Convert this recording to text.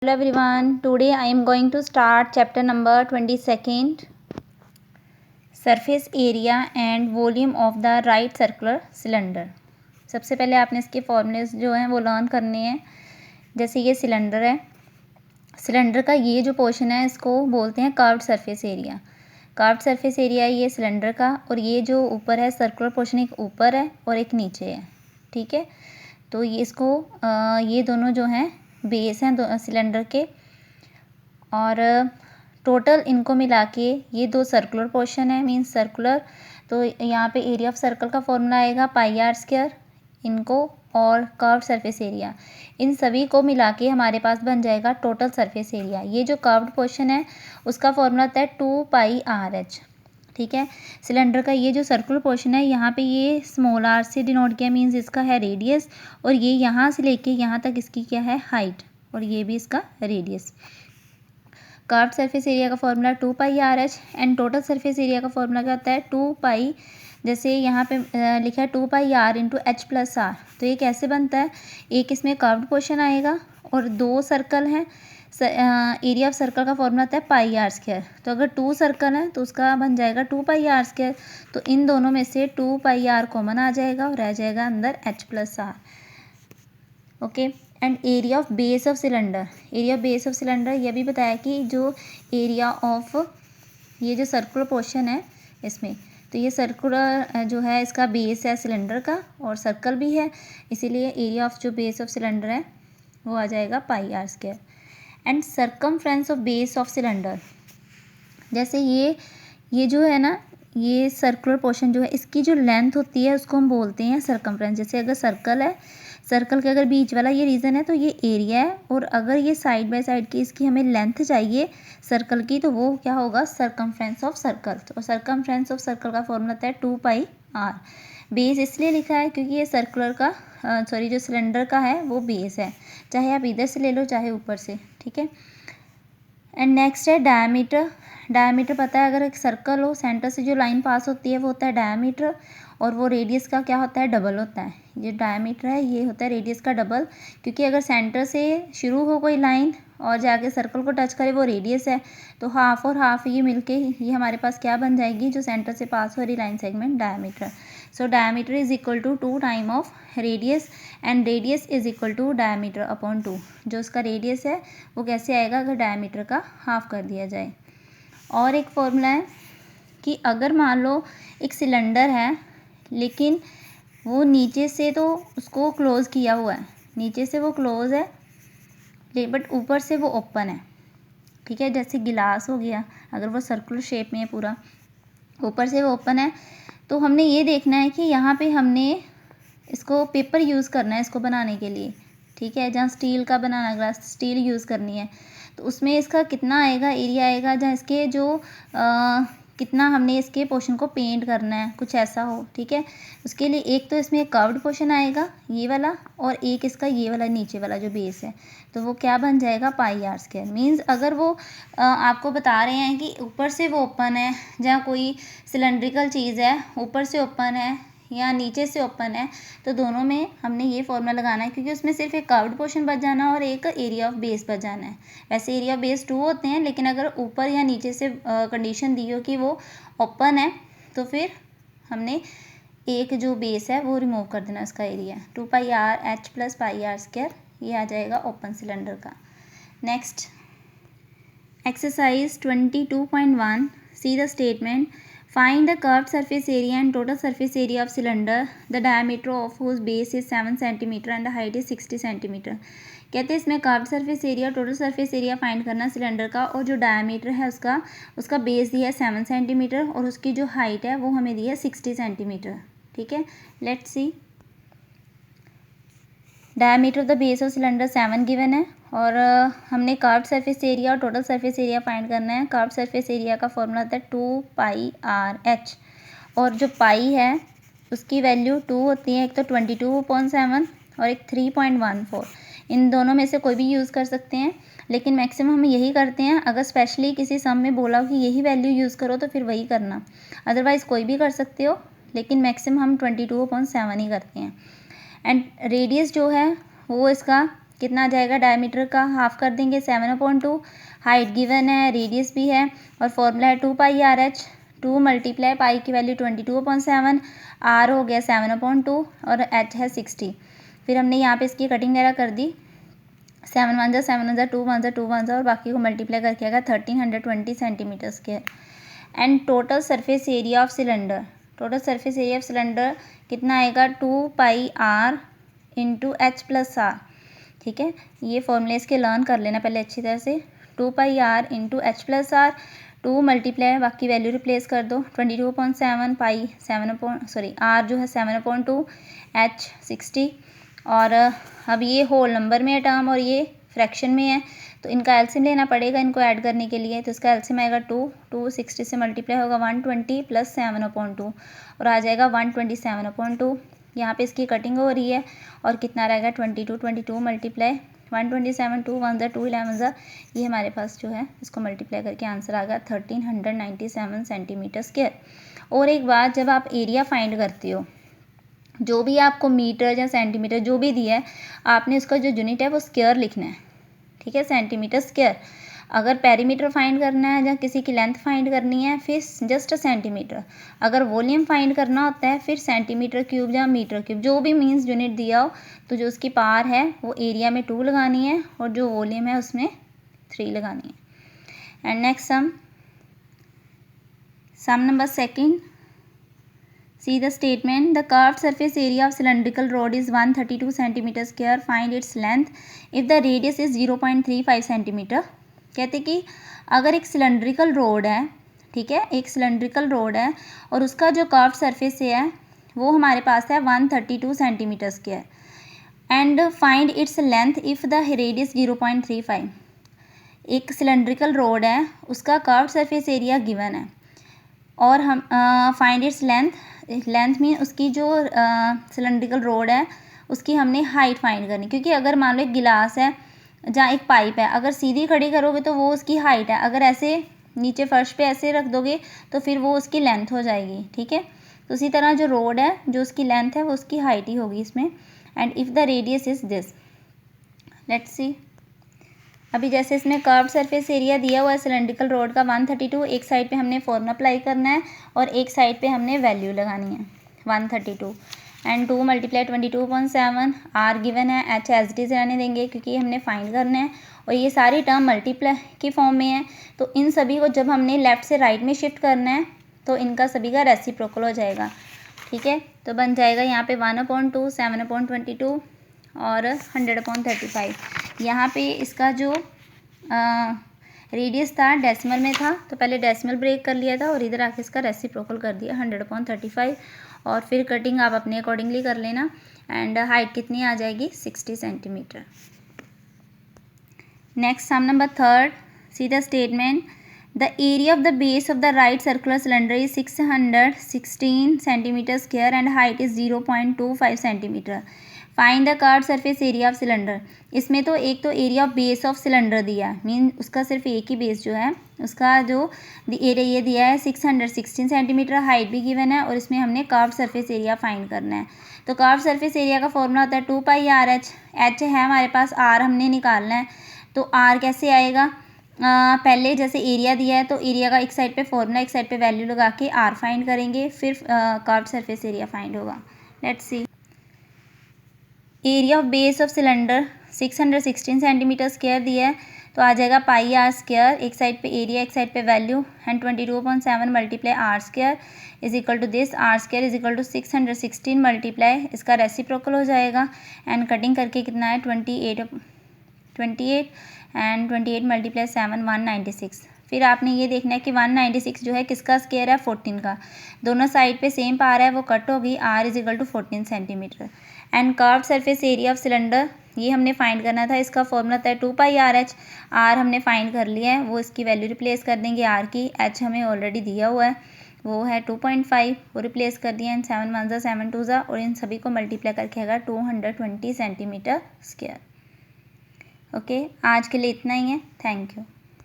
Hello everyone, today I am going to start chapter number 22, surface area and volume of the right circular cylinder। सबसे पहले आपने इसके formulas जो हैं वो लर्न करने हैं। जैसे ये सिलेंडर है, सिलेंडर का ये जो पोर्शन है इसको बोलते हैं curved surface area. Curved surface area है ये सिलेंडर का, और ये जो ऊपर है सर्कुलर पोर्शन एक ऊपर है और एक नीचे है। ठीक है, तो ये इसको ये दोनों जो हैं बेस हैं सिलेंडर के, और टोटल इनको मिला के ये दो सर्कुलर पोर्शन है, मीन्स सर्कुलर। तो यहाँ पे एरिया ऑफ सर्कल का फॉर्मूला आएगा पाई आर स्क्वायर इनको, और कर्व्ड सरफेस एरिया, इन सभी को मिला के हमारे पास बन जाएगा टोटल सरफेस एरिया। ये जो कर्व्ड पोर्शन है उसका फॉर्मूला होता है 2 पाई आर एच। ठीक है, सिलेंडर का ये जो सर्कुलर पोर्शन है यहाँ पे ये स्मॉल आर से डिनोट किया, मीन्स इसका है रेडियस, और ये यहाँ से लेके यहाँ तक इसकी क्या है हाइट, और ये भी इसका रेडियस। कर्व्ड सरफेस एरिया का formula 2 pi R H, and total surface area का फॉर्मूला क्या होता है 2 पाई, जैसे यहाँ पे लिखा है 2 pi R into H plus R. तो ये कैसे बनता है, एक इसमें कर्व्ड पोर्शन आएगा और दो सर्कल हैं, एरिया ऑफ सर्कल का फॉर्मूला आता है पाई आर स्क्वायर। तो अगर 2 सर्कल हैं तो उसका बन जाएगा 2 पाई आर स्क्वायर। तो इन दोनों में से 2 पाई आर कॉमन आ जाएगा और रह जाएगा अंदर H plus R. Okay, and area of base of cylinder, area of base of cylinder यह भी बताया कि जो एरिया ऑफ ये जो सर्कुलर पोर्शन है इसमें, तो ये सर्कुलर जो है इसका बेस है सिलेंडर का और सर्कल भी है, इसीलिए एरिया ऑफ जो बेस ऑफ सिलेंडर है वो आ जाएगा pi R square. And circumference of base of cylinder, जैसे ये जो है ना, ये सर्कुलर पोर्शन जो है इसकी जो लेंथ होती है उसको हम बोलते हैं सर्कमफ्रेंस। जैसे अगर सर्कल है, सर्कल के अगर बीच वाला ये रीजन है तो ये एरिया है, और अगर ये साइड बाय साइड की इसकी हमें लेंथ चाहिए सर्कल की तो वो क्या होगा सर्कमफ्रेंस ऑफ सर्कल। तो सर्कमफ्रेंस ऑफ सर्कल का फॉर्मूला होता है 2 पाई आर। बेस इसलिए लिखा है क्योंकि ये सर्कुलर का जो सिलेंडर का है वो बेस है, चाहे आप इधर से ले लो चाहे ऊपर से। ठीक है, एंड नेक्स्ट है डायमीटर। डायमीटर पता है, अगर एक सर्कल हो सेंटर से जो लाइन पास होती है वो होता है डायमीटर, और वो रेडियस का क्या होता है डबल होता है। ये डायमीटर है ये होता है रेडियस का डबल, क्योंकि अगर सेंटर से शुरू हो कोई लाइन और जाके सर्कल को टच करे वो रेडियस है, तो हाफ और हाफ ये मिलके ये हमारे पास क्या बन जाएगी, जो सेंटर से पास हो रही line segment diameter. So diameter is equal to 2 time of radius, and radius is equal to diameter upon 2। जो उसका रेडियस है वो कैसे आएगा, अगर डायमीटर का हाफ कर दिया जाए। और एक फॉर्मूला है कि अगर मान लो एक सिलेंडर है लेकिन वो नीचे से तो उसको क्लोज़ किया हुआ है, नीचे से वो क्लोज़ है बट ऊपर से वो ओपन है। ठीक है, जैसे गिलास हो गया, अगर वो सर्कुलर शेप में है पूरा, ऊपर से वो ओपन है, तो हमने ये देखना है कि यहाँ पे हमने इसको पेपर यूज़ करना है इसको बनाने के लिए। ठीक है, जहाँ स्टील का बनाना, ग्लास स्टील यूज़ करनी है, तो उसमें इसका कितना आएगा एरिया आएगा, जहाँ इसके जो कितना हमने इसके पोर्शन को पेंट करना है, कुछ ऐसा हो। ठीक है, उसके लिए एक तो इसमें कर्व्ड पोर्शन आएगा ये वाला, और एक इसका ये वाला नीचे वाला जो बेस है, तो वो क्या बन जाएगा पाई आर स्क्वायर। मीन्स अगर वो आपको बता रहे हैं कि ऊपर से वो ओपन है, जहाँ कोई सिलेंड्रिकल चीज़ है ऊपर से ओपन है या नीचे से ओपन है, तो दोनों में हमने ये फॉर्मूला लगाना है, क्योंकि उसमें सिर्फ एक कर्व्ड पोर्शन बच जाना है और एक एरिया ऑफ बेस बच जाना है। वैसे एरिया ऑफ बेस 2 होते हैं, लेकिन अगर ऊपर या नीचे से कंडीशन दी हो कि वो ओपन है तो फिर हमने एक जो बेस है वो रिमूव कर देना उसका area. 2 pi R H plus pi R square, ये आ जाएगा ओपन सिलेंडर का। Next exercise 22.1, see the statement, find the curved surface area and total surface area of cylinder, the diameter of whose base is 7 cm and the height is 60 cm। कहते हैं इसमें curved surface area total surface area find करना cylinder का, और जो diameter है उसका base दिया है 7 सेंटीमीटर और उसकी जो हाइट है वो हमें दी है 60 सेंटीमीटर। ठीक है, let's see. Diameter of the base of cylinder 7 given है, और हमने कर्व्ड सरफेस एरिया और टोटल सरफेस एरिया फाइंड करना है। कर्व्ड सरफेस एरिया का फॉर्मूला होता है 2 पाई आर एच, और जो पाई है उसकी वैल्यू 2 होती है, एक तो 22/7 और एक 3.14। इन दोनों में से कोई भी यूज़ कर सकते हैं, लेकिन मैक्सिमम हम यही करते हैं। अगर स्पेशली किसी सम में बोला हो कि यही वैल्यू यूज़ करो तो फिर वही करना, अदरवाइज़ कोई भी कर सकते हो, लेकिन मैक्सिमम हम 22/7 ही करते हैं। एंड रेडियस जो है वो इसका कितना आ जाएगा, डायमीटर का हाफ कर देंगे 7/2, हाइट गिवन है, रेडियस भी है और फॉर्मूला है 2πRh, 2 मल्टीप्लाई पाई की वैल्यू 22/7, r हो गया 7/2 और h है 60। फिर हमने यहाँ पे इसकी कटिंग वगैरह कर दी, 7 1 जा 7 1 जा 2 1 जा 2 1 जा और बाकी को मल्टीप्लाई करके आएगा 1320 centimetre square. And total surface area of cylinder, total surface area of cylinder कितना आएगा, 2πr into H plus are. ठीक है, ये फॉर्मूले इसके लर्न कर लेना पहले अच्छी तरह से। 2πr into H plus R, 2 multiply बाकी वैल्यू रिप्लेस कर दो, 22/7 पाई 7 आर जो है 7/2, एच 60 और अब ये होल नंबर में है टर्म और ये फ्रैक्शन में है तो इनका एलसीएम लेना पड़ेगा इनको ऐड करने के लिए। तो इसका एलसीएम आएगा 260 से मल्टीप्लाई होगा 120 प्लस 7/2 और आ जाएगा 127/2। यहाँ पे इसकी कटिंग हो रही है और कितना रहेगा 22 मल्टीप्लाई 127, 2 1 2 11, ये हमारे पास जो है इसको मल्टीप्लाई करके आंसर आ गया 1397 सेंटीमीटर स्क्वायर। और एक बात, जब आप एरिया फाइंड करते हो, जो भी आपको मीटर या सेंटीमीटर जो भी दिया है, आपने उसका जो यूनिट है वो स्क्वायर लिखना है। ठीक है, सेंटीमीटर स्क्वायर। अगर पेरीमीटर फाइंड करना है या किसी की लेंथ फाइंड करनी है फिर जस्ट सेंटीमीटर। अगर वॉल्यूम फाइंड करना होता है फिर सेंटीमीटर क्यूब या मीटर क्यूब, जो भी मीन्स यूनिट दिया हो, तो जो उसकी पावर है वो एरिया में 2 लगानी है और जो वॉल्यूम है उसमें 3 लगानी है। And next sum number second, see the statement, the curved surface area of cylindrical rod is 132 centimeter square, find its length if the radius is 0.35 centimeter। कहते कि अगर एक सिलेंड्रिकल रोड है, ठीक है, एक सिलेंड्रिकल रोड है और उसका जो कर्व्ड सरफेस है वो हमारे पास है 132 centimetre square and find its length if the radius 0.35। एक सिलेंड्रिकल रोड है, उसका कर्व्ड सरफेस एरिया गिवन है और हम find its length, length mean उसकी जो सिलेंड्रिकल रोड है उसकी हमने हाइट फाइंड करनी, क्योंकि अगर मान लो एक गिलास है जहाँ एक पाइप है, अगर सीधी खड़ी करोगे तो वो उसकी हाइट है, अगर ऐसे नीचे फर्श पे ऐसे रख दोगे तो फिर वो उसकी लेंथ हो जाएगी। ठीक है, तो उसी तरह जो रोड है जो उसकी लेंथ है वो उसकी हाइट ही होगी इसमें। And if the radius is this, let's see. अभी जैसे इसमें कर्व सरफेस एरिया दिया हुआ है सिलेंड्रिकल रोड का 132, एक साइड पे हमने फॉर्मूला अप्लाई करना है और एक साइड पे हमने वैल्यू लगानी है 132 एंड 2 मल्टीप्लाई 22/7, आर गिवन है, एच एज डी से रहने देंगे क्योंकि हमने फाइंड करना है और ये सारी टर्म मल्टीप्लाई की फॉर्म में है। तो इन सभी को जब हमने लेफ़्ट से राइट में शिफ्ट करना है तो इनका सभी का रेसिप्रोकल हो जाएगा। ठीक है, तो बन जाएगा यहाँ पे 1/2, 7/22 और 100/35। यहाँ पे इसका जो रेडियस था डेसिमल में था तो पहले डेसिमल ब्रेक कर लिया था और इधर आके इसका रेसिप्रोकल कर दिया 100/35 और फिर कटिंग आप अपने अकॉर्डिंगली कर लेना। एंड हाइट कितनी आ जाएगी 60 centimetre. Next sum number third, C the statement, the area of the base of the right circular cylinder is 616 centimetre square and height is 0.25 centimetre, find the curved surface area of cylinder. इसमें तो एक तो area of base of cylinder दिया है, mean उसका सिर्फ एक ही base जो है उसका जो एरिया ये दिया है 616 सेंटीमीटर, हाइट भी गिवन है और इसमें हमने कर्व्ड सरफेस एरिया फाइंड करना है। तो कर्व्ड सरफेस एरिया का फॉर्मूला होता है 2πRh, एच है हमारे पास, आर हमने निकालना है। तो आर कैसे आएगा, पहले जैसे एरिया दिया है तो एरिया का एक साइड पे फॉर्मूला एक साइड पे वैल्यू लगा के आर फाइंड करेंगे, फिर कर्व्ड सरफेस एरिया फाइंड होगा। Let's see, area of base of cylinder 616 centimetre square दिया है तो आ जाएगा πr स्क्वायर, एक साइड पे एरिया एक साइड पे value and 22/7 multiply R square is equal to this, R square is equal to 616 multiply इसका रेसिप्रोकल हो जाएगा एंड कटिंग करके कितना है 28 एंड 28 मल्टीप्लाई 7 196। फिर आपने ये देखना है कि 196 जो है किसका स्क्वायर है 14 का, दोनों साइड पे सेम पावर है वो कट होगी, r is equal to 14 centimetre. And curved surface area of cylinder ये हमने फाइंड करना था, इसका फॉर्मूला था 2πRh, r हमने फाइंड कर लिया है, वो इसकी वैल्यू रिप्लेस कर देंगे r की, h हमें ऑलरेडी दिया हुआ है वो है 2.5, वो रिप्लेस कर दिया एंड 7 1 7 2 और इन सभी को मल्टीप्लाई करके आएगा 220 सेंटीमीटर स्क्वायर। ओके, आज के लिए इतना ही है, थैंक यू।